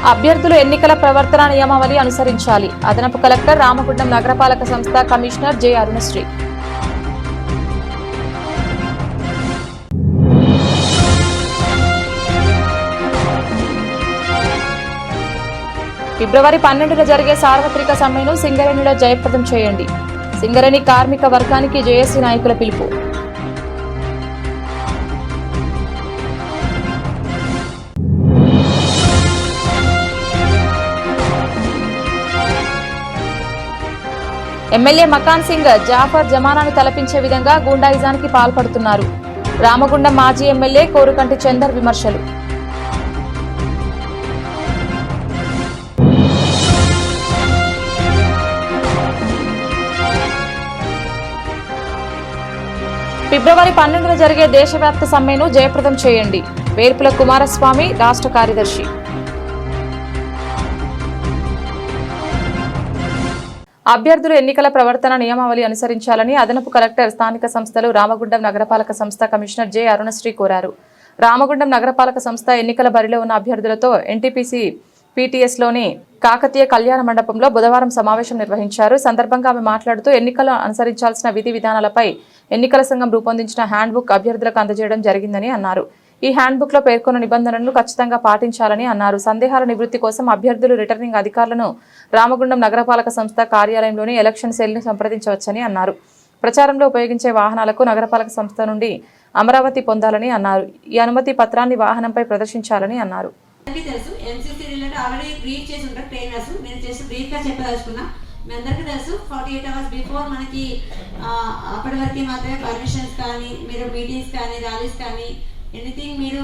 అభ్యర్థులు ఎన్నికల ప్రవర్తన నియమావళి అనుసరించాలి. అదనపు కలెక్టర్ రామగుండం నగరపాలక సంస్థ కమిషనర్ జె అరుణశ్రీ. ఫిబ్రవరి 12న జరిగే సార్వత్రిక సమ్మెను సింగరేణిలో జయప్రదం చేయండి. సింగరేణి కార్మిక వర్గానికి జేఏసీ నాయకుల పిలుపు. ఎమ్మెల్యే మకాన్ సింగ్ జాఫర్ జమానాను తలపించే విధంగా గూండాయిజానికి పాల్పడుతున్నారు. రామగుండం మాజీ ఎమ్మెల్యే కోరుకంటి చందర్ విమర్శలు. ఫిబ్రవరి 12న జరిగే దేశవ్యాప్త సమ్మెను జయప్రదం చేయండి. వేర్పుల కుమారస్వామి రాష్ట్ర కార్యదర్శి. అభ్యర్థులు ఎన్నికల ప్రవర్తన నియమావళి అనుసరించాలని అదనపు కలెక్టర్ స్థానిక సంస్థలు రామగుండం నగరపాలక సంస్థ కమిషనర్ జె అరుణశ్రీ కోరారు. రామగుండం నగరపాలక సంస్థ ఎన్నికల బరిలో ఉన్న అభ్యర్థులతో ఎన్టీపీసీ పీటీఎస్లోని కాకతీయ కళ్యాణ మండపంలో బుధవారం సమావేశం నిర్వహించారు. సందర్భంగా ఆమె మాట్లాడుతూ ఎన్నికలు అనుసరించాల్సిన విధి విధానాలపై ఎన్నికల సంఘం రూపొందించిన హ్యాండ్బుక్ అభ్యర్థులకు అందజేయడం జరిగిందని అన్నారు. ఈ హ్యాండ్బుక్ లో పేర్కొన్న నిబంధనలను ఖచ్చితంగా పాటించాలని అన్నారు. సందేహాల నివృత్తి కోసం అభ్యర్థులు రిటర్నింగ్ అధికారులను రామగుండం నగరపాలక సంస్థ కార్యాలయంలోని ఎలక్షన్ సెల్ని సంప్రదించవచ్చని అన్నారు. ప్రచారంలో ఉపయోగించే వాహనాలకు నగరపాలక సంస్థ నుండి అమరావతి పొందాలని అన్నారు. ఈ అనుమతి పత్రాన్ని వాహనంపై ప్రదర్శించాలని అన్నారు. తెలుసు ఎన్సీసీ రిలేటెడ్ ఆల్రెడీ బ్రీఫ్ చేసి ఉంటారు ట్రైనర్స్. నేను చేసి బ్రీఫ్గా చెప్పదలుచుకున్నా. మీ అందరికీ తెలుసు 48 అవర్స్ బిఫోర్ మనకి అప్పటి వరకు మాత్రమే పర్మిషన్స్ కానీ మీరు మీటింగ్స్ కానీ ర్యాలీస్ కానీ ఎనీథింగ్ మీరు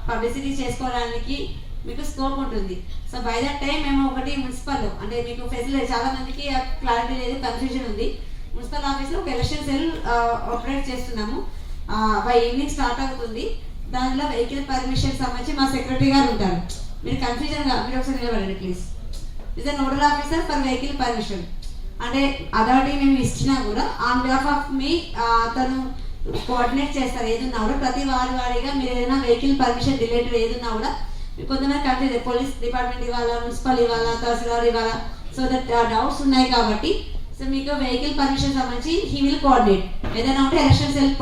పబ్లిసిటీ చేసుకోవడానికి మీకు స్కోప్ ఉంటుంది. సో బై దట్ టైం మేము ఒకటి మున్సిపల్ అంటే మీకు ఫెసిలిటీ చాలా మందికి క్లారిటీ లేదు, కన్ఫ్యూజన్ ఉంది. మున్సిపల్ ఆఫీస్లో ఒక ఎలక్షన్ సెల్ ఆపరేట్ చేస్తున్నాము. బై ఈవినింగ్ స్టార్ట్ అవుతుంది. దానిలో వెహికల్ పర్మిషన్ సంబంధించి మా సెక్రటరీ గారు ఉంటారు. మీరు కన్ఫ్యూజన్గా మీరు ఒకసారి నిలబడండి please. Is the nodal officer for vehicle permission. అంటే అథారిటీ మేము ఇచ్చినా కూడా ఆన్ బిహాఫ్ ఆఫ్ మీ తను కోఆర్డినేట్ చేస్తారు. ఏదున్నా కూడా ప్రతి వారిగా మీరు ఏదైనా వెహికల్ పర్మిషన్ రిలేటెడ్ ఏదున్నా కూడా కొంతమంది కన్ఫ్యూజ్ పోలీస్ డిపార్ట్మెంట్ ఇవ్వాలా, మున్సిపల్ ఇవ్వాలా, తహసీల్దార్ ఇవ్వాలా, సో దట్ డౌట్స్ ఉన్నాయి కాబట్టి సో మీకు వెహికల్ పర్మిషన్ సంబంధించి హీ విల్ కోఆర్డినేట్. ఏదైనా ఉంటే ఎలక్షన్ సెల్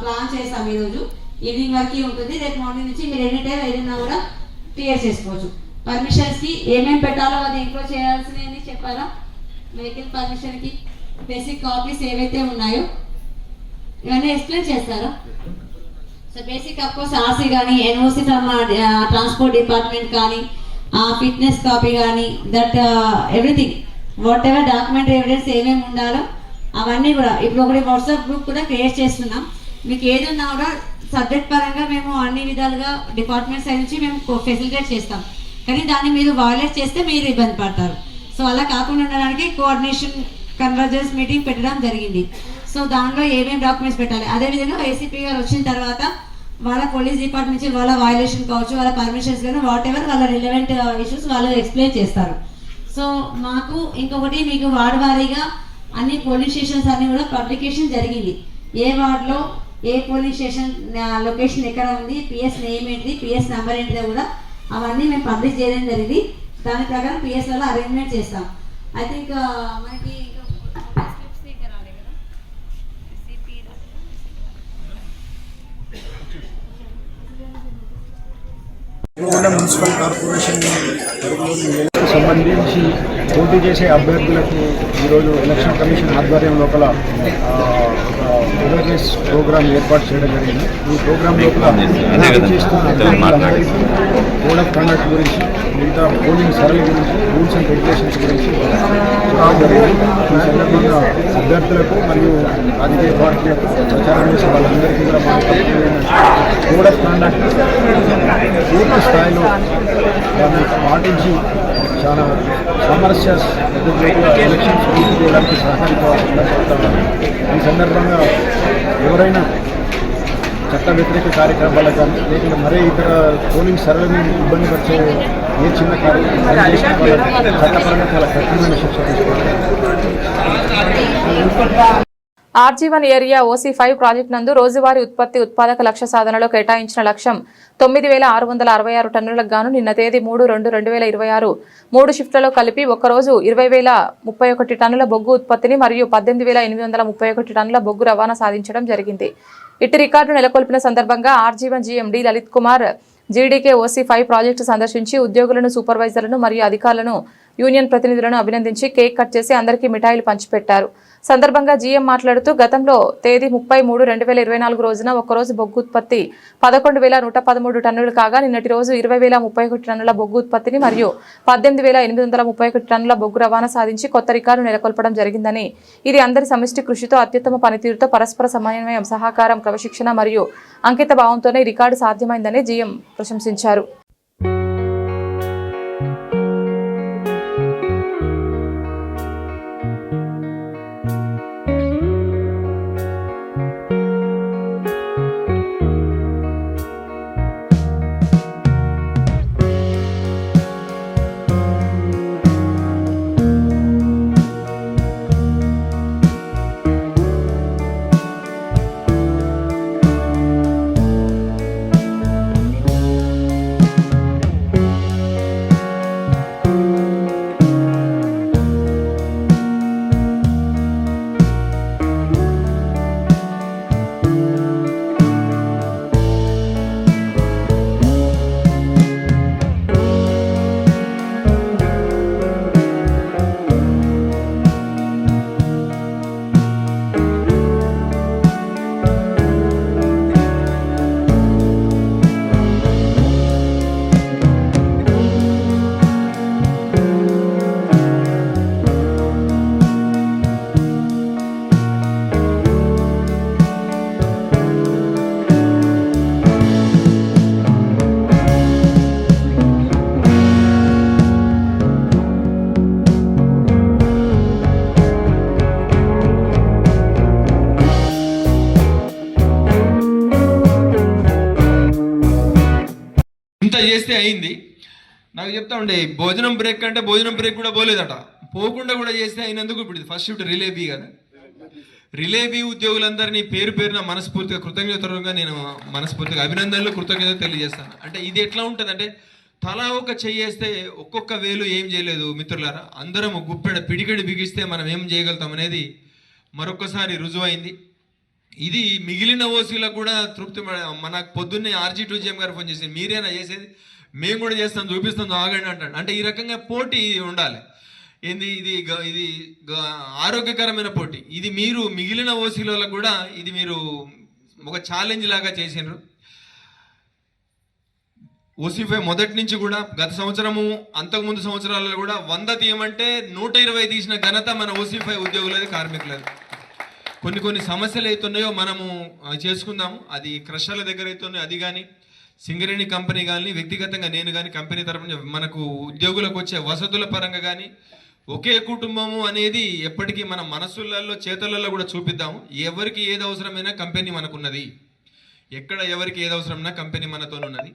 ప్లాన్ చేస్తాం. ఈరోజు ఈవినింగ్ వరకు ఉంటుంది. రేపు మార్నింగ్ నుంచి మీరు ఎనీ టైం ఏదైనా కూడా క్లియర్ చేసుకోవచ్చు. పర్మిషన్స్కి ఏమేమి పెట్టాలో అది ఇంట్లో చేయాల్సినవి చెప్పారా? వెహికల్ పర్మిషన్కి బేసిక్ కాపీస్ ఏవైతే ఉన్నాయో ఇవన్నీ ఎక్స్ప్లెయిన్ చేస్తారా? సో బేసిక్ అఫ్కోర్స్ ఆర్సీ కానీ ఎన్ఓసి ఫ్రమ్ ట్రాన్స్పోర్ట్ డిపార్ట్మెంట్ కానీ ఫిట్నెస్ కాపీ కానీ that everything what ever document evidence ఏమేమి ఉండాలో అవన్నీ కూడా ఇప్పుడు ఒకటి వాట్సాప్ గ్రూప్ కూడా క్రియేట్ చేస్తున్నాం. మీకు ఏది ఉన్నా కూడా సబ్జెక్ట్ పరంగా మేము అన్ని విధాలుగా డిపార్ట్మెంట్ సైడ్ నుంచి మేము ఫెసిలిటేట్ చేస్తాం. కానీ దాన్ని మీరు వైలేట్ చేస్తే మీరు ఇబ్బంది పడతారు. సో అలా కాకుండా ఉండడానికి కోఆర్డినేషన్ కన్వర్జెన్స్ మీటింగ్ పెట్టడం జరిగింది. సో దానిలో ఏమేమి డాక్యుమెంట్స్ పెట్టాలి, అదేవిధంగా ఏసీపీ గారు వచ్చిన తర్వాత వాళ్ళ పోలీస్ డిపార్ట్మెంట్ నుంచి వాళ్ళ వయలేషన్ కావచ్చు, వాళ్ళ పర్మిషన్స్ కానీ వాట్ ఎవర్ వాళ్ళ రిలవెంట్ ఇష్యూస్ వాళ్ళు ఎక్స్ప్లెయిన్ చేస్తారు. సో మాకు ఇంకొకటి మీకు వార్డు వారీగా అన్ని పోలీస్ స్టేషన్స్ అన్ని కూడా పబ్లికేషన్ జరిగింది. ఏ వార్డులో ఏ పోలీస్ స్టేషన్ లొకేషన్ ఎక్కడ ఉంది, పిఎస్ నేమ్ ఏంటి, పిఎస్ నెంబర్ ఏంటిదో కూడా అవన్నీ మేము పబ్లిష్ చేయడం జరిగింది. దాని ప్రకారం పిఎస్లలో అరేంజ్మెంట్ చేస్తాం. ఐ థింక్ మనకి మున్సిపల్ కార్పొరేషన్ సంబంధించి పోటీ చేసే అభ్యర్థులకు ఈరోజు ఎలక్షన్ కమిషన్ ఆధ్వర్యం లోపల అవేర్నెస్ ప్రోగ్రామ్ ఏర్పాటు చేయడం జరిగింది. ఈ ప్రోగ్రామ్ లోపల చేస్తున్న అభ్యర్థులందరికీ కోడ్ ఆఫ్ కండక్ట్ గురించి, మిగతా పోలింగ్ సరళి గురించి, రూల్స్ అండ్ రెగ్యులేషన్స్ గురించి చెప్పడం జరిగింది. ఈ సందర్భంగా అభ్యర్థులకు మరియు రాజకీయ పార్టీలకు ప్రచారం చేసే వాళ్ళందరికీ కూడా కోడ్ ఆఫ్ కండక్ట్ పూర్తి స్థాయిలో దాన్ని పాటించి చాలా సామరస్య ఎలక్షన్స్ పూర్తి చేయడానికి సహకరించవలసిందిగా కోరుతున్నాను. ఈ సందర్భంగా ఎవరైనా చట్ట వ్యతిరేక కార్యక్రమాలకు కానీ లేకుంటే మరే ఇతర పోలింగ్ సరళిని ఇబ్బంది పరిచే ఏ చిన్న కార్యక్రమం చేసిన వాళ్ళకి చట్టపరంగా చాలా కఠినమైన శిక్ష తీసుకోవాలి. RG1 ఏరియా OC5 ప్రాజెక్టు నందు రోజువారీ ఉత్పాదక లక్ష్య సాధనలో కేటాయించిన లక్ష్యం 9666 టన్నులకు గాను నిన్న తేదీ 3/2/2026 3 షిఫ్ట్లలో కలిపి ఒక్కరోజు 20,031 టన్నుల బొగ్గు ఉత్పత్తిని మరియు 18,831 టన్నుల బొగ్గు రవాణా సాధించడం జరిగింది. ఇట్టి రికార్డు నెలకొల్పిన సందర్భంగా RG1 GMD Lalit Kumar GDK OC5 project సందర్శించి ఉద్యోగులను, సూపర్వైజర్లను మరియు అధికారులను, యూనియన్ ప్రతినిధులను అభినందించి కేక్ కట్ చేసి అందరికీ మిఠాయిలు పంచిపెట్టారు. సందర్భంగా జీఎం మాట్లాడుతూ గతంలో తేదీ 30/3/2024 రోజున ఒక్కరోజు బొగ్గు ఉత్పత్తి 11,113 టన్నులు కాగా నిన్నటి రోజు 20,031 టన్నుల బొగ్గు ఉత్పత్తిని మరియు 18,831 టన్నుల బొగ్గు రవాణా సాధించి కొత్త రికార్డు నెలకొల్పడం జరిగిందని, ఇది అందరి సమిష్టి కృషితో, అత్యుత్తమ పనితీరుతో, పరస్పర సమన్వయం, సహకారం, క్రమశిక్షణ మరియు అంకిత భావంతోనే ఈ రికార్డు సాధ్యమైందని జీఎం ప్రశంసించారు. చేస్తే అయింది. నాకు చెప్తా ఉండే భోజనం బ్రేక్ అంటే భోజనం బ్రేక్ కూడా పోలేదట, పోకుండా కూడా చేస్తే అయినందుకు ఇప్పుడు ఫస్ట్ షిఫ్ట్ రిలే బి కదా. రిలే బి ఉద్యోగులందరినీ పేరు పేరున మనస్ఫూర్తిగా కృతజ్ఞతగా నేను మనస్ఫూర్తిగా అభినందనలు, కృతజ్ఞత తెలియజేస్తాను. అంటే ఇది ఎట్లా ఉంటుంది అంటే తలా ఒక చెయ్యేస్తే ఒక్కొక్క వేలు ఏం చేయలేదు మిత్రులారా, అందరం గుప్పెడ పిడికెడి బిగిస్తే మనం ఏం చేయగలుగుతాం అనేది మరొకసారి రుజువైంది. ఇది మిగిలిన ఓసీలకు కూడా తృప్తి. మనకు పొద్దున్నే RG2 GM గారు ఫోన్ చేసి మీరేనా చేసేది, మేము కూడా చేస్తాం, చూపిస్తాం, ఆగండి అంటాడు. అంటే ఈ రకంగా పోటీ ఉండాలి. ఏంది ఇది ఇది ఆరోగ్యకరమైన పోటీ. ఇది మీరు మిగిలిన ఓసీలకు కూడా ఇది మీరు ఒక ఛాలెంజ్ లాగా చేసినారు. OC5 మొదటి నుంచి కూడా గత సంవత్సరము అంతకుముందు సంవత్సరాలలో కూడా 100 తీయమంటే 120 తీసిన ఘనత మన OC5 ఉద్యోగులది, కార్మికులది. కొన్ని సమస్యలు అవుతున్నాయో మనము చేసుకుందాము. అది క్రషర్ల దగ్గర అవుతున్నాయి, అది కానీ సింగరేణి కంపెనీ కానీ వ్యక్తిగతంగా నేను కానీ కంపెనీ తరఫున మనకు ఉద్యోగులకు వచ్చే వసతుల పరంగా కానీ ఒకే కుటుంబము అనేది ఎప్పటికీ మన మనసులలో చేతలలో కూడా చూపిద్దాము. ఎవరికి ఏది అవసరమైనా కంపెనీ మనకున్నది, ఎక్కడ ఎవరికి ఏది అవసరమైనా కంపెనీ మనతో ఉన్నది.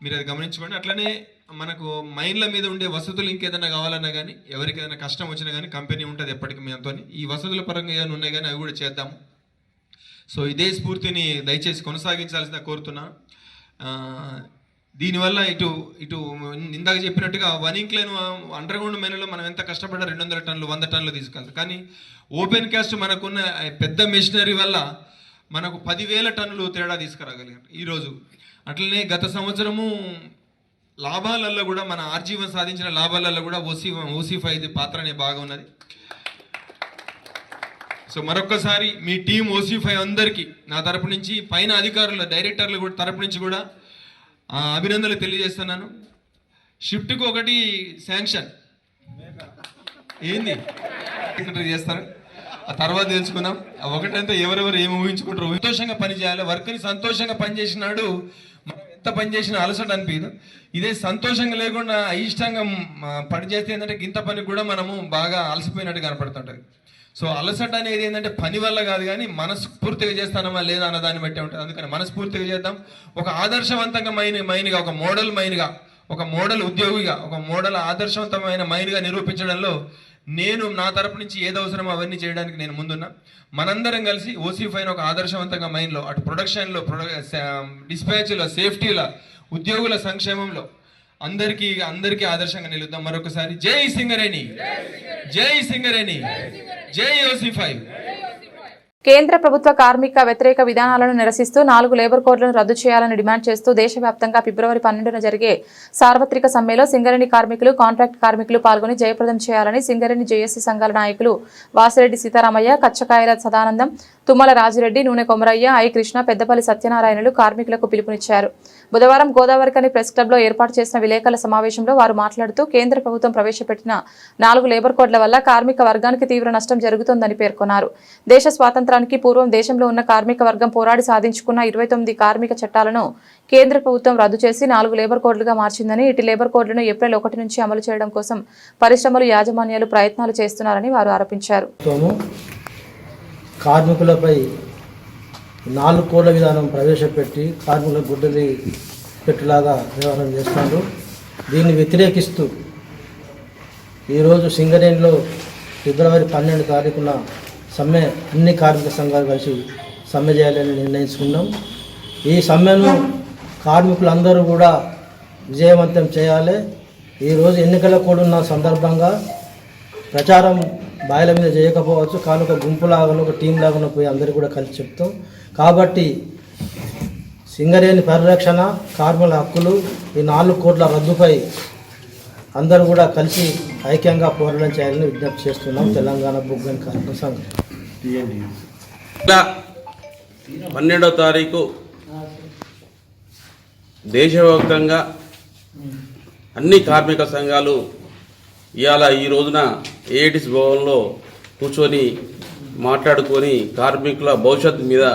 మీరు అది గమనించుకోండి. అట్లనే మనకు మైన్ల మీద ఉండే వసతులు ఇంకేదైనా కావాలన్నా కానీ ఎవరికి ఏదైనా కష్టం వచ్చినా కానీ కంపెనీ ఉంటుంది ఎప్పటికీ మీతో. ఈ వసతుల పరంగా ఏమైనా ఉన్నాయి కానీ అవి కూడా చేద్దాము. సో ఇదే స్ఫూర్తిని దయచేసి కొనసాగించాల్సిందిగా కోరుతున్నాను. దీనివల్ల ఇటు ఇందాక చెప్పినట్టుగా 1 ఇంక్లైన్ అండర్ గ్రౌండ్ మైన్లో మనం ఎంత కష్టపడ్డా 200 టన్నులు 100 టన్నులు తీసుకెళ్తాం. కానీ ఓపెన్ కాస్ట్ మనకున్న పెద్ద మెషినరీ వల్ల మనకు 10,000 టన్నులు తేడా తీసుకురాగలిగాం ఈరోజు. అట్లనే గత సంవత్సరము లాభాలలో కూడా మన RG1 సాధించిన లాభాలలో కూడా OC5 పాత్ర అనే బాగా ఉన్నది. సో మరొక్కసారి మీ టీం OC5 అందరికీ నా తరపు నుంచి, పైన అధికారుల డైరెక్టర్లు కూడా తరపు నుంచి కూడా అభినందనలు తెలియజేస్తున్నాను. షిఫ్ట్కి 1 శాంక్షన్ ఏంది చేస్తారు, ఆ తర్వాత తెలుసుకుందాం. ఒకటంతా ఎవరెవరు ఏమి ఊహించుకుంటారు. సంతోషంగా పనిచేయాలి. వర్క్ని సంతోషంగా పనిచేసినాడు మనం ఎంత పని చేసినా అలసట అనిపించదు. ఇదే సంతోషంగా లేకుండా అయిష్టంగా పనిచేస్తే ఏంటంటే ఇంత పని కూడా మనము బాగా అలసిపోయినట్టు కనపడుతుంటుంది. సో అలసట అనేది ఏంటంటే పని వల్ల కాదు, కానీ మనస్ఫూర్తిగా చేస్తానమా లేదా అన్న దాన్ని బట్టి ఉంటుంది. అందుకని మనస్ఫూర్తిగా చేద్దాం. ఒక ఆదర్శవంతంగా మైన్గా, ఒక మోడల్ మైన్గా, ఒక మోడల్ ఉద్యోగిగా, ఒక మోడల్ ఆదర్శవంతమైన మైన్గా నిరూపించడంలో నేను నా తరపు నుంచి ఏది అవసరమో అవన్నీ చేయడానికి నేను ముందున్నా. మనందరం కలిసి ఓసీ5 ఒక ఆదర్శవంతంగా మైండ్లో అటు ప్రొడక్షన్లో డిస్పాచ్లో సేఫ్టీలో ఉద్యోగుల సంక్షేమంలో అందరికీ ఆదర్శంగా నిలుద్దాం. మరొకసారి జై సింగరేణి, జై సింగరేణి, జై ఓసీ5. కేంద్ర ప్రభుత్వ కార్మిక వ్యతిరేక విధానాలను నిరసిస్తూ 4 లేబర్ కోడ్లను రద్దు చేయాలని డిమాండ్ చేస్తూ దేశవ్యాప్తంగా ఫిబ్రవరి 12న జరిగే సార్వత్రిక సమ్మెలో సింగరేణి కార్మికులు, కాంట్రాక్ట్ కార్మికులు పాల్గొని జయప్రదం చేయాలని సింగరేణి జేఏసీ సంఘాల నాయకులు వాసిరెడ్డి సీతారామయ్య, కచ్చకాయల సదానందం, తుమ్మల రాజిరెడ్డి, నూనె కొమరయ్య, ఐ కృష్ణ, పెద్దపల్లి సత్యనారాయణలు కార్మికులకు పిలుపునిచ్చారు. బుధవారం గోదావరికని ప్రెస్ క్లబ్లో ఏర్పాటు చేసిన విలేకరుల సమావేశంలో వారు మాట్లాడుతూ కేంద్ర ప్రభుత్వం ప్రవేశపెట్టిన 4 లేబర్ కోడ్ల వల్ల కార్మిక వర్గానికి తీవ్ర నష్టం జరుగుతోందని పేర్కొన్నారు. దేశ స్వాతంత్రానికి పూర్వం దేశంలో ఉన్న కార్మిక వర్గం పోరాడి సాధించుకున్న 29 కార్మిక చట్టాలను కేంద్ర ప్రభుత్వం రద్దు చేసి 4 లేబర్ కోడ్లుగా మార్చిందని, ఇటు లేబర్ కోడ్లను ఏప్రిల్ 1 నుంచి అమలు చేయడం కోసం పరిశ్రమలు, యాజమాన్యాలు ప్రయత్నాలు చేస్తున్నారని వారు ఆరోపించారు. కార్మికులపై 4 కోడ్ల విధానం ప్రవేశపెట్టి కార్మికులకు గుడ్డలి పెట్టులాగా వ్యవహారం చేస్తున్నారు. దీన్ని వ్యతిరేకిస్తూ ఈరోజు సింగరేణిలో ఫిబ్రవరి 12 తారీఖున సమ్మె అన్ని కార్మిక సంఘాలు కలిసి సమ్మె చేయాలని నిర్ణయించుకున్నాం. ఈ సమ్మెను కార్మికులందరూ కూడా విజయవంతం చేయాలి. ఈరోజు ఎన్నికల కోడ్ ఉన్న సందర్భంగా ప్రచారం బాయిల మీద చేయకపోవచ్చు, కానీ ఒక గుంపులాగానో ఒక టీం లాగానో పోయి అందరికీ కూడా కలిసి చెప్తాం. కాబట్టి సింగరేణి పరిరక్షణ, కార్మికుల హక్కులు, ఈ 4 కోడ్ల రద్దుపై అందరూ కూడా కలిసి ఐక్యంగా పోరాటం చేయాలని విజ్ఞప్తి చేస్తున్నాం. తెలంగాణ బొగ్గని కార్మిక సంఘం 12వ తారీఖు దేశవ్యాప్తంగా అన్ని కార్మిక సంఘాలు ఈ రోజున ఏఐటిసి భవన్లో కూర్చొని మాట్లాడుకొని కార్మికుల భవిష్యత్తు మీద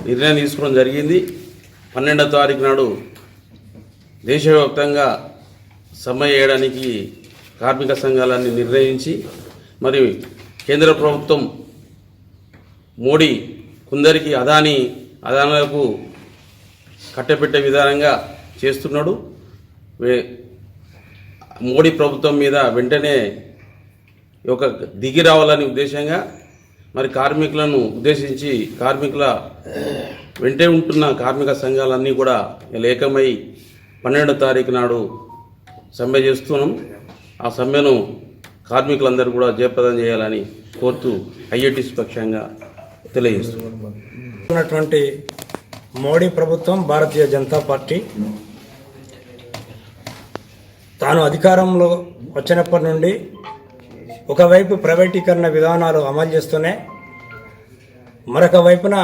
నిర్ణయం తీసుకోవడం జరిగింది. 12వ తారీఖు నాడు దేశవ్యాప్తంగా సమ్మె చేయడానికి కార్మిక సంఘాలన్నీ నిర్ణయించి, మరి కేంద్ర ప్రభుత్వం మోడీ కొందరికి అదానులకు కట్టబెట్టే విధానంగా చేస్తున్నాడు. మోడీ ప్రభుత్వం మీద వెంటనే ఒక దిగి రావాలని ఉద్దేశంగా మరి కార్మికులను ఉద్దేశించి కార్మికుల వెంటే ఉంటున్న కార్మిక సంఘాలన్నీ కూడా ఏకమై 12వ తారీఖు నాడు సమ్మె చేస్తున్నాం. ఆ సమ్మెను కార్మికులందరూ కూడా జయప్రదం చేయాలని కోరుతూ ఐఐటిసి పక్షంగా తెలియజేస్తున్నాం. మోడీ ప్రభుత్వం, భారతీయ జనతా పార్టీ తాను అధికారంలో వచ్చినప్పటి నుండి ఒకవైపు ప్రైవేటీకరణ విధానాలు అమలు చేస్తూనే మరొక వైపున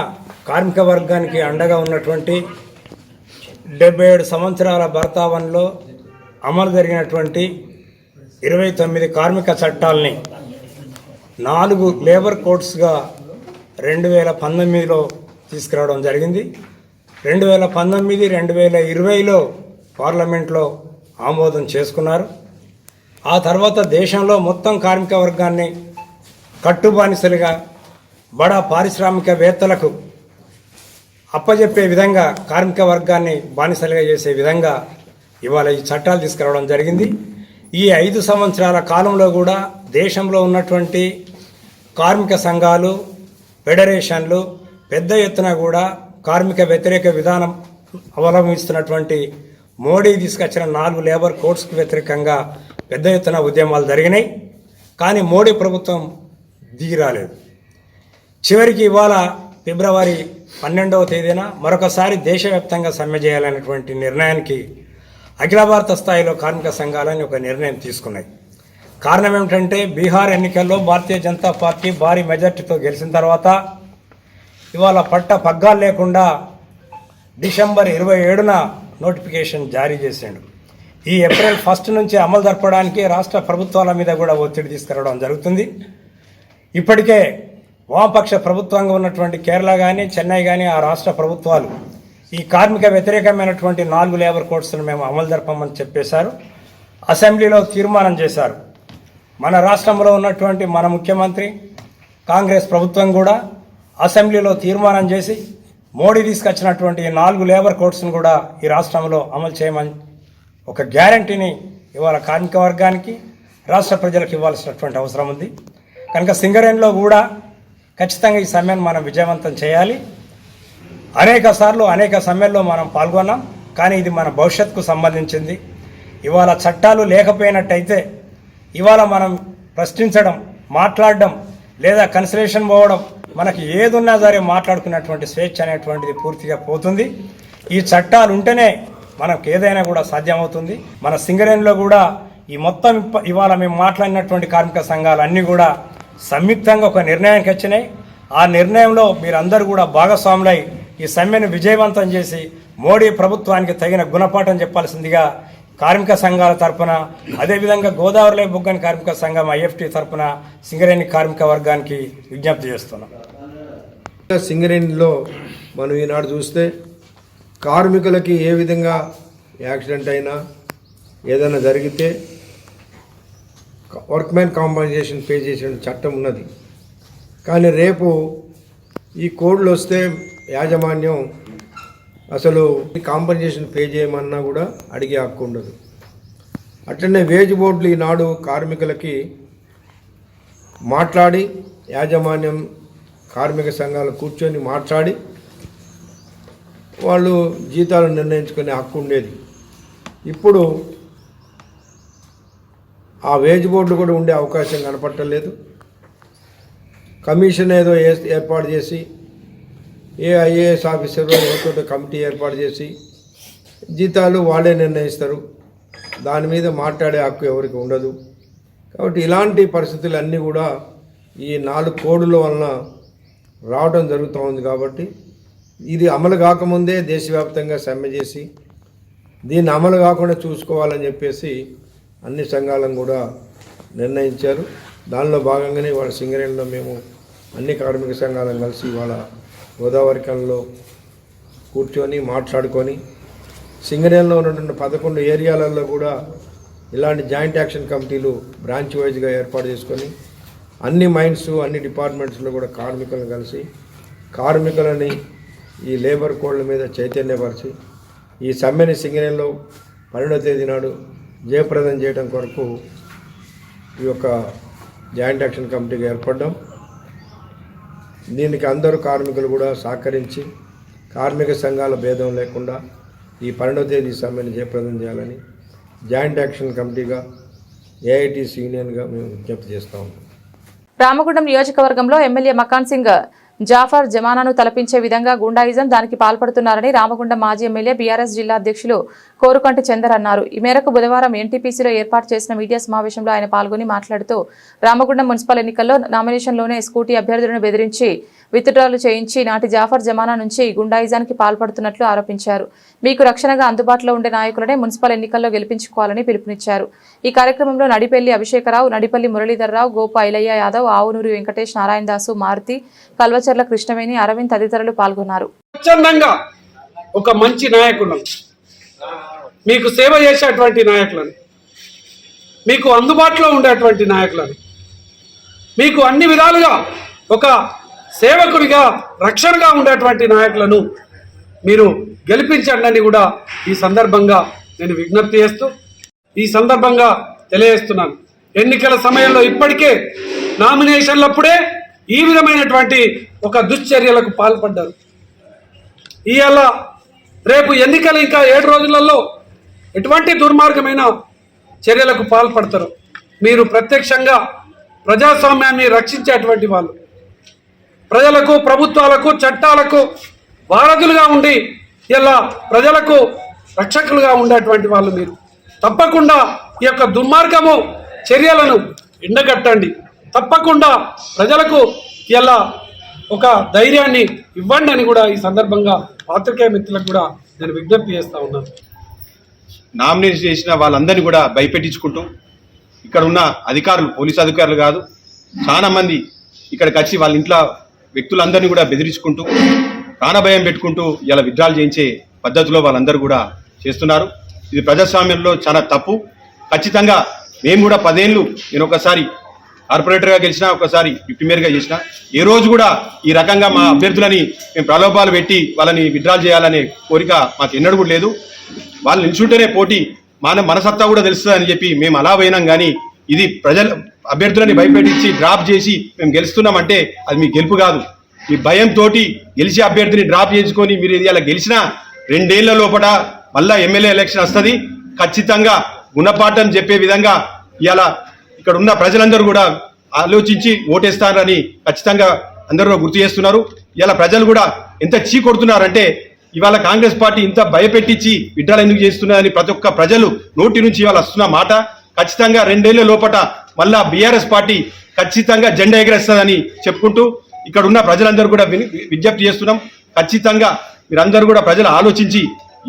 కార్మిక వర్గానికి అండగా ఉన్నటువంటి 77 సంవత్సరాల భారతావనిలో అమలు జరిగినటువంటి 29 కార్మిక చట్టాలని 4 లేబర్ కోడ్స్గా 2019లో తీసుకురావడం జరిగింది. 2019, 2020లో పార్లమెంట్లో ఆమోదం చేసుకున్నారు. ఆ తర్వాత దేశంలో మొత్తం కార్మిక వర్గాన్ని కట్టుబానిసలుగా బడా పారిశ్రామికవేత్తలకు అప్పజెప్పే విధంగా కార్మిక వర్గాన్ని బానిసలుగా చేసే విధంగా ఇవాళ ఈ చట్టాలు తీసుకురావడం జరిగింది. ఈ 5 సంవత్సరాల కాలంలో కూడా దేశంలో ఉన్నటువంటి కార్మిక సంఘాలు, ఫెడరేషన్లు పెద్ద ఎత్తున కూడా కార్మిక వ్యతిరేక విధానం అవలంబిస్తున్నటువంటి మోడీ తీసుకొచ్చిన 4 లేబర్ కోడ్స్కు వ్యతిరేకంగా పెద్ద ఎత్తున ఉద్యమాలు జరిగినాయి. కానీ మోడీ ప్రభుత్వం దిగి రాలేదు. చివరికి ఇవాళ ఫిబ్రవరి 12వ తేదీన మరొకసారి దేశవ్యాప్తంగా సమ్మె చేయాలనేటువంటి నిర్ణయానికి అఖిల భారత స్థాయిలో కార్మిక సంఘాలని ఒక నిర్ణయం తీసుకున్నాయి. కారణం ఏమిటంటే బీహార్ ఎన్నికల్లో భారతీయ జనతా పార్టీ భారీ మెజార్టీతో గెలిచిన తర్వాత ఇవాళ పగ్గాలు లేకుండా డిసెంబర్ 27న నోటిఫికేషన్ జారీ చేశాడు. ఈ ఏప్రిల్ 1 నుంచి అమలు జరపడానికి రాష్ట్ర ప్రభుత్వాల మీద కూడా ఒత్తిడి తీసుకురావడం జరుగుతుంది. ఇప్పటికే వామపక్ష ప్రభుత్వంగా ఉన్నటువంటి కేరళ కానీ, చెన్నై కానీ ఆ రాష్ట్ర ప్రభుత్వాలు ఈ కార్మిక వ్యతిరేకమైనటువంటి 4 లేబర్ కోడ్స్ను మేము అమలు జరపమని చెప్పేశారు. అసెంబ్లీలో తీర్మానం చేశారు. మన రాష్ట్రంలో ఉన్నటువంటి మన ముఖ్యమంత్రి, కాంగ్రెస్ ప్రభుత్వం కూడా అసెంబ్లీలో తీర్మానం చేసి మోడీ తీసుకొచ్చినటువంటి 4 లేబర్ కోడ్స్ను కూడా ఈ రాష్ట్రంలో అమలు చేయమని ఒక గ్యారంటీని ఇవాళ కార్మిక వర్గానికి, రాష్ట్ర ప్రజలకు ఇవ్వాల్సినటువంటి అవసరం ఉంది. కనుక సింగరేణిలో కూడా ఖచ్చితంగా ఈ సమ్మెను మనం విజయవంతం చేయాలి. అనేక సార్లు అనేక సమ్మెల్లో మనం పాల్గొన్నాం, కానీ ఇది మన భవిష్యత్తుకు సంబంధించింది. ఇవాళ చట్టాలు లేకపోయినట్టయితే ఇవాళ మనం ప్రశ్నించడం, మాట్లాడడం లేదా కన్సలేషన్ పోవడం, మనకి ఏదున్నా సరే మాట్లాడుకున్నటువంటి స్వేచ్ఛ అనేటువంటిది పూర్తిగా పోతుంది. ఈ చట్టాలు ఉంటేనే మనకు ఏదైనా కూడా సాధ్యమవుతుంది. మన సింగరేణిలో కూడా ఈ మొత్తం ఇవాళ మేము మాట్లాడినటువంటి కార్మిక సంఘాలు అన్నీ కూడా సంయుక్తంగా ఒక నిర్ణయానికి వచ్చినాయి. ఆ నిర్ణయంలో మీరందరూ కూడా భాగస్వాములై ఈ సమ్మెను విజయవంతం చేసి మోడీ ప్రభుత్వానికి తగిన గుణపాఠం చెప్పాల్సిందిగా కార్మిక సంఘాల తరఫున, అదేవిధంగా గోదావరిలో బొగ్గని కార్మిక సంఘం ఐఎఫ్టీ తరఫున సింగరేణి కార్మిక వర్గానికి విజ్ఞప్తి చేస్తున్నాం. సింగరేణిలో మనం ఈనాడు చూస్తే కార్మికులకి ఏ విధంగా యాక్సిడెంట్ అయినా ఏదైనా జరిగితే వర్క్మెన్ కాంపన్సేషన్ పే చేసే చట్టం ఉన్నది. కానీ రేపు ఈ కోడ్లు వస్తే యాజమాన్యం అసలు కాంపన్సేషన్ పే చేయమన్నా కూడా అడిగే హక్కు ఉండదు. అట్లనే వేజ్ బోర్డులు ఈనాడు కార్మికులకి మాట్లాడి యాజమాన్యం కార్మిక సంఘాలు కూర్చొని మాట్లాడి వాళ్ళు జీతాలు నిర్ణయించుకునే హక్కు ఉండేది. ఇప్పుడు ఆ వేజ్ బోర్డులు కూడా ఉండే అవకాశం కనపట్టలేదు. కమిషన్ ఏదో ఏర్పాటు చేసి ఏ ఐఏఎస్ ఆఫీసర్ ఏదో కమిటీ ఏర్పాటు చేసి జీతాలు వాళ్ళే నిర్ణయిస్తారు. దాని మీద మాట్లాడే హక్కు ఎవరికి ఉండదు. కాబట్టి ఇలాంటి పరిస్థితులు అన్నీ కూడా ఈ 4 కోడుల వలన రావడం జరుగుతూ ఉంది. కాబట్టి ఇది అమలు కాకముందే దేశవ్యాప్తంగా సమ్మె చేసి దీన్ని అమలు కాకుండా చూసుకోవాలని చెప్పేసి అన్ని సంఘాలను కూడా నిర్ణయించారు. దానిలో భాగంగానే వాళ్ళ సింగరేణిలో మేము అన్ని కార్మిక సంఘాలను కలిసి వాళ్ళ గోదావరికంలో కూర్చొని మాట్లాడుకొని సింగరేణిలో ఉన్నటువంటి 11 ఏరియాలలో కూడా ఇలాంటి జాయింట్ యాక్షన్ కమిటీలు బ్రాంచ్ వైజ్గా ఏర్పాటు చేసుకొని అన్ని మైన్స్ అన్ని డిపార్ట్మెంట్స్లో కూడా కార్మికులను కలిసి కార్మికులని ఈ లేబర్ కోడ్ల మీద చైతన్యపరిచి ఈ సమ్మెని సింగరేణిలో 12వ తేదీ నాడు జయప్రదం చేయడం కొరకు ఈ యొక్క జాయింట్ యాక్షన్ కమిటీగా ఏర్పడ్డాం. దీనికి అందరూ కార్మికులు కూడా సహకరించి కార్మిక సంఘాల భేదం లేకుండా ఈ 12వ తేదీ సమ్మెను జయప్రదం చేయాలని జాయింట్ యాక్షన్ కమిటీగా ఏఐటీసీ యూనియన్గా మేము విజ్ఞప్తి చేస్తా ఉన్నాం. రామగుండం నియోజకవర్గంలో ఎమ్మెల్యే మకాన్ సింగ్ జాఫర్ జమానాను తలపించే విధంగా గుండాయిజం దానికి పాల్పడుతున్నారని రామగుండం మాజీ ఎమ్మెల్యే బీఆర్ఎస్ జిల్లా అధ్యక్షులు కోరుకంటి చందర్ అన్నారు. ఈ మేరకు బుధవారం ఎన్టీపీసీలో ఏర్పాటు చేసిన మీడియా సమావేశంలో ఆయన పాల్గొని మాట్లాడుతూ రామగుండం మున్సిపల్ ఎన్నికల్లో నామినేషన్లోనే స్కూటీ అభ్యర్థులను బెదిరించి విత్డ్రాలు చేయించి నాటి జాఫర్ జమానా నుంచి గుండాయిజానికి పాల్పడుతున్నట్లు ఆరోపించారు. మీకు రక్షణగా అందుబాటులో ఉండే నాయకులనే మున్సిపల్ ఎన్నికల్లో గెలిపించుకోవాలని పిలుపునిచ్చారు. ఈ కార్యక్రమంలో నడిపెల్లి అభిషేకరావు, నడిపల్లి మురళీధర్రావు, గోప ఐలయ్య యాదవ్, ఆవునూరి వెంకటేష్, నారాయణ దాసు, మారుతి, కల్వచర్ల కృష్ణవేణి, అరవింద్ తదితరులు పాల్గొన్నారు. ఒక మంచి నాయకులను, మీకు సేవ చేసేటువంటి నాయకులను, మీకు అందుబాటులో ఉండేటువంటి నాయకులను, మీకు అన్ని విధాలుగా ఒక సేవకునిగా రక్షణగా ఉండేటువంటి నాయకులను మీరు గెలిపించండి అని కూడా ఈ సందర్భంగా నేను విజ్ఞప్తి చేస్తూ ఈ సందర్భంగా తెలియజేస్తున్నాను. ఎన్నికల సమయంలో ఇప్పటికే నామినేషన్లప్పుడే ఈ విధమైనటువంటి ఒక దుశ్చర్యలకు పాల్పడ్డారు. ఇవాళ రేపు ఎన్నికలు ఇంకా 7 రోజులలో ఎటువంటి దుర్మార్గమైన చర్యలకు పాల్పడతారు. మీరు ప్రత్యక్షంగా ప్రజాస్వామ్యాన్ని రక్షించేటువంటి వాళ్ళు, ప్రజలకు, ప్రభుత్వాలకు, చట్టాలకు వారధులుగా ఉండి ఇలా ప్రజలకు రక్షకులుగా ఉండేటువంటి వాళ్ళు మీరు తప్పకుండా ఈ యొక్క దుర్మార్గము చర్యలను ఎండగట్టండి. తప్పకుండా ప్రజలకు ఇలా ఒక ధైర్యాన్ని ఇవ్వండి అని కూడా ఈ సందర్భంగా పాత్రికేయ మిత్రులకు కూడా నేను విజ్ఞప్తి చేస్తా ఉన్నాను. నామినేషన్ చేసిన వాళ్ళందరినీ కూడా భయపెట్టించుకుంటూ ఇక్కడ ఉన్న అధికారులు, పోలీసు అధికారులు కాదు, చాలా మంది ఇక్కడికి వచ్చి వాళ్ళ ఇంట్లో వ్యక్తులందరినీ కూడా బెదిరించుకుంటూ ప్రాణభయం పెట్టుకుంటూ ఇలా విత్డ్రాల్ చేయించే పద్ధతిలో వాళ్ళందరూ కూడా చేస్తున్నారు. ఇది ప్రజాస్వామ్యంలో చాలా తప్పు. ఖచ్చితంగా మేము కూడా 10 ఏళ్ళు, నేను ఒకసారి కార్పొరేటర్గా గెలిచినా, ఒకసారి డిప్యూటీ మేయర్గా చేసిన, ఏ రోజు కూడా ఈ రకంగా మా అభ్యర్థులని మేము ప్రలోభాలు పెట్టి వాళ్ళని విత్డ్రాల్ చేయాలనే కోరిక మాకు ఎన్నడూ కూడా లేదు. వాళ్ళు నిల్చుంటేనే పోటీ మన సత్తా కూడా తెలుస్తుందని చెప్పి మేము అలా పోయినాం. కానీ ఇది ప్రజల అభ్యర్థులని భయపెట్టించి డ్రాప్ చేసి మేము గెలుస్తున్నామంటే అది మీ గెలుపు కాదు. మీ భయంతో గెలిచే అభ్యర్థిని డ్రాప్ చేసుకొని మీరు ఇలా గెలిచినా 2 ఏళ్ల లోపల మళ్ళా ఎమ్మెల్యే ఎలక్షన్ వస్తుంది. ఖచ్చితంగా గుణపాఠం చెప్పే విధంగా ఇలా ఇక్కడ ఉన్న ప్రజలందరూ కూడా ఆలోచించి ఓటేస్తారని ఖచ్చితంగా అందరూ గుర్తు చేస్తున్నారు. ఇలా ప్రజలు కూడా ఎంత చీ కొడుతున్నారంటే ఇవాళ కాంగ్రెస్ పార్టీ ఇంత భయపెట్టించి విడ్డాలు ఎందుకు చేస్తున్నారని ప్రతి ఒక్క ప్రజలు నోటి నుంచి ఇవాళ వస్తున్న మాట. ఖచ్చితంగా 2 ఏళ్ల లోపల మళ్ళా బీఆర్ఎస్ పార్టీ ఖచ్చితంగా జెండా ఎగరేస్తుందని చెప్పుకుంటూ ఇక్కడ ఉన్న ప్రజలందరూ కూడా విజ్ఞప్తి చేస్తున్నాం. ఖచ్చితంగా మీరందరూ కూడా ప్రజలు ఆలోచించి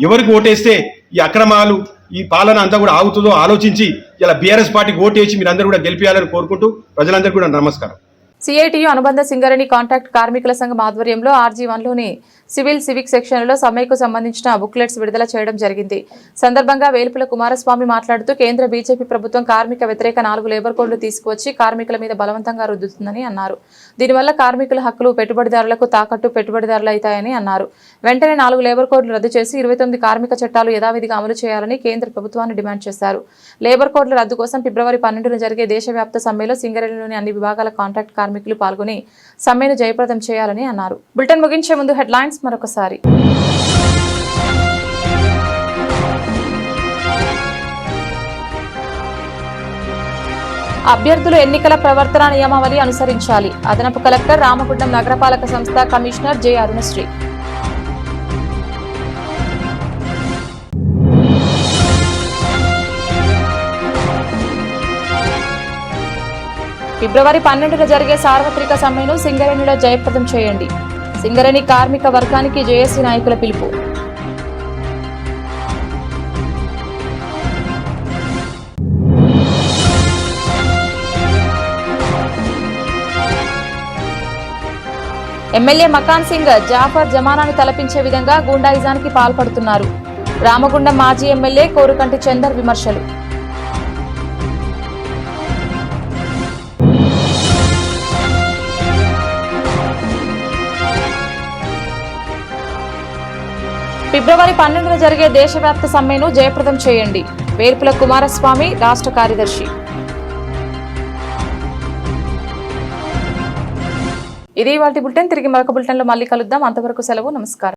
ఎవరికి ఓటేస్తే ఈ అక్రమాలు ఈ పాలన అంతా కూడా ఆగుతుందో ఆలోచించి ఇలా బీఆర్ఎస్ పార్టీకి ఓటేసి మీరందరూ కూడా గెలిపించాలని కోరుకుంటూ ప్రజలందరూ కూడా నమస్కారం. సిఐటియు అనుబంధ సింగరేణి కాంట్రాక్ట్ కార్మికుల సంఘం ఆధ్వర్యంలో RG1లోని సివిల్ సివిక్ సెక్షన్లలో సమ్మెకు సంబంధించిన బుక్లెట్స్ విడుదల చేయడం జరిగింది. సందర్భంగా వేల్పుల కుమారస్వామి మాట్లాడుతూ కేంద్ర బీజేపీ ప్రభుత్వం కార్మిక వ్యతిరేక 4 లేబర్ కోడ్లు తీసుకువచ్చి కార్మికుల మీద బలవంతంగా రుద్దుతుందని అన్నారు. దీనివల్ల కార్మికుల హక్కులు పెట్టుబడిదారులకు తాకట్టు పెట్టుబడిదారులు అవుతాయని అన్నారు. వెంటనే 4 లేబర్ కోడ్లు రద్దు చేసి 29 కార్మిక చట్టాలు యథావిధిగా అమలు చేయాలని కేంద్ర ప్రభుత్వాన్ని డిమాండ్ చేశారు. లేబర్ కోడ్ల రద్దు కోసం ఫిబ్రవరి 12న జరిగే దేశవ్యాప్త సమ్మెలో సింగరేణిలోని అన్ని విభాగాల కాంట్రాక్ట్ కార్మికులు పాల్గొని సమ్మెను జయప్రదం చేయాలని అన్నారు. బులెటిన్ ముగించే ముందు హెడ్లైన్స్ మరొకసారి. అభ్యర్థులు ఎన్నికల ప్రవర్తన నియమావళి అనుసరించాలి. అదనపు కలెక్టర్ రామగుండం నగరపాలక సంస్థ కమిషనర్ జె అరుణశ్రీ. ఫిబ్రవరి 12న జరిగే సార్వత్రిక సమ్మెను సింగరేణిలో జయప్రదం చేయండి. సింగరేణి కార్మిక వర్గానికి జేఏసీ నాయకుల పిలుపు. ఎమ్మెల్యే మకాన్ సింగ్ జాఫర్ జమానాను తలపించే విధంగా గూండాయిజానికి పాల్పడుతున్నారు. రామగుండం మాజీ ఎమ్మెల్యే కోరుకంటి చందర్ విమర్శలు. ఫిబ్రవరి 12న జరిగే దేశవ్యాప్త సమ్మెను జయప్రదం చేయండి. వేల్పుల కుమారస్వామి రాష్ట్ర కార్యదర్శి. ఇది ఇవాల్టి బులెటిన్. తిరిగి మరొక బులెటిన్లో మళ్ళీ కలుద్దాం. అంతవరకు సెలవు. నమస్కారం.